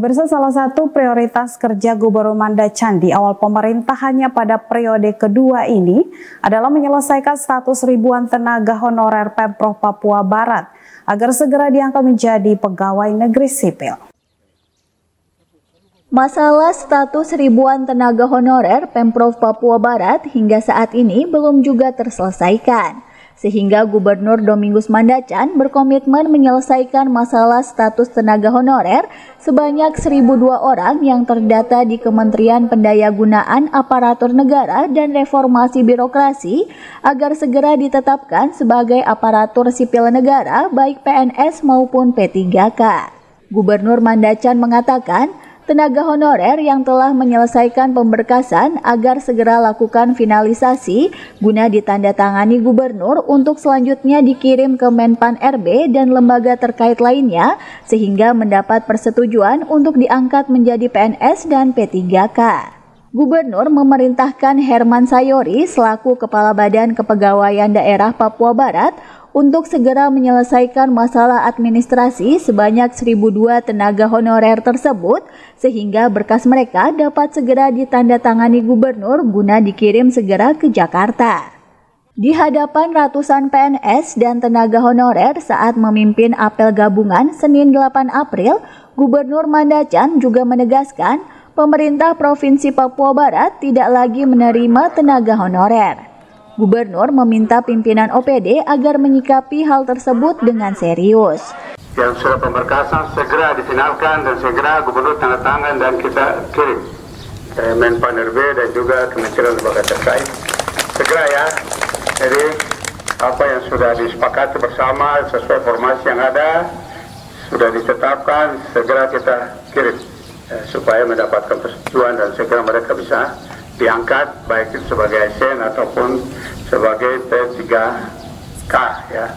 Pemirsa, salah satu prioritas kerja Gubernur Mandacan di awal pemerintahannya pada periode kedua ini adalah menyelesaikan status ribuan tenaga honorer Pemprov Papua Barat agar segera diangkat menjadi pegawai negeri sipil. Masalah status ribuan tenaga honorer Pemprov Papua Barat hingga saat ini belum juga terselesaikan. Sehingga Gubernur Domingus Mandacan berkomitmen menyelesaikan masalah status tenaga honorer sebanyak 1.002 orang yang terdata di Kementerian Pendayagunaan Aparatur Negara dan Reformasi Birokrasi agar segera ditetapkan sebagai aparatur sipil negara baik PNS maupun P3K. Gubernur Mandacan mengatakan, tenaga honorer yang telah menyelesaikan pemberkasan agar segera lakukan finalisasi guna ditandatangani gubernur untuk selanjutnya dikirim ke Menpan RB dan lembaga terkait lainnya sehingga mendapat persetujuan untuk diangkat menjadi PNS dan P3K. Gubernur memerintahkan Herman Sayori selaku Kepala Badan Kepegawaian Daerah Papua Barat untuk segera menyelesaikan masalah administrasi sebanyak 1.002 tenaga honorer tersebut sehingga berkas mereka dapat segera ditandatangani gubernur guna dikirim segera ke Jakarta. Di hadapan ratusan PNS dan tenaga honorer saat memimpin apel gabungan Senin 8 April, Gubernur Mandacan juga menegaskan pemerintah Provinsi Papua Barat tidak lagi menerima tenaga honorer. Gubernur meminta pimpinan OPD agar menyikapi hal tersebut dengan serius. Yang sudah pemberkasan segera difinalkan dan segera Gubernur tanda tangan dan kita kirim ke Menpan RB dan juga Kementerian Lembaga terkait. Segera ya. Jadi apa yang sudah disepakati bersama sesuai formasi yang ada sudah ditetapkan, segera kita kirim supaya mendapatkan persetujuan dan segera mereka bisa diangkat baik itu sebagai ASN ataupun sebagai P3K ya.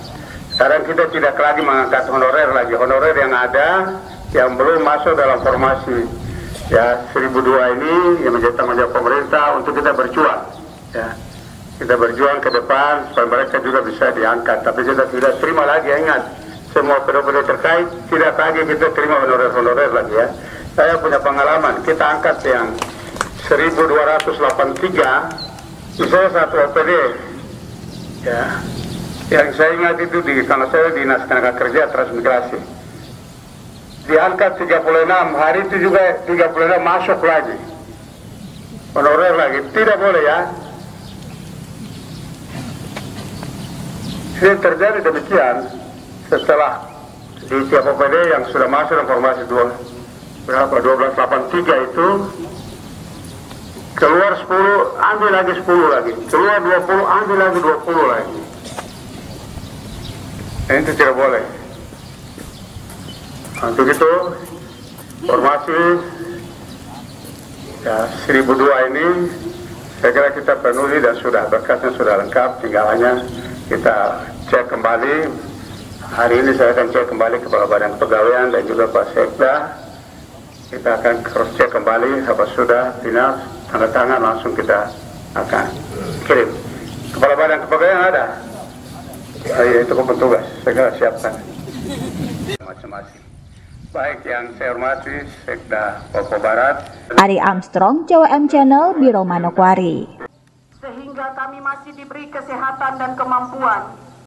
Sekarang kita tidak lagi mengangkat honorer lagi. Honorer yang ada yang belum masuk dalam formasi ya 1.002 ini yang menjadi tanggung jawab pemerintah untuk kita berjuang ya. Kita berjuang ke depan supaya mereka juga bisa diangkat. Tapi kita tidak terima lagi, ingat semua periode terkait tidak lagi kita terima honorer lagi ya. Saya punya pengalaman, kita angkat yang 1.283 misalnya satu OPD ya, yang saya ingat itu karena saya Dinas Tenaga Kerja Transmigrasi diangkat 36, hari itu juga 36 masuk lagi honorer lagi, tidak boleh ya. Ini terjadi demikian setelah di tiap OPD yang sudah masuk informasi 1283 itu keluar 10, ambil lagi 10 lagi, keluar 20, ambil lagi 20 lagi. Itu tidak boleh. Untuk itu, formasi ya, 1.002 ini segera kita penuhi dan sudah berkasnya sudah lengkap, tinggal hanya kita cek kembali. Hari ini saya akan cek kembali Kepala Badan Kepegawaian dan juga Pak Sekda. Kita akan cross check kembali apa sudah final. Tanda tangan langsung kita akan kirim. Kepala Badan Kepegawaian ada. Itu petugas, segera siapkan. Macam-macam. Baik yang saya hormati Sekda Papua Barat. Ari Armstrong, CWM Channel, Biro Manokwari. Sehingga kami masih diberi kesehatan dan kemampuan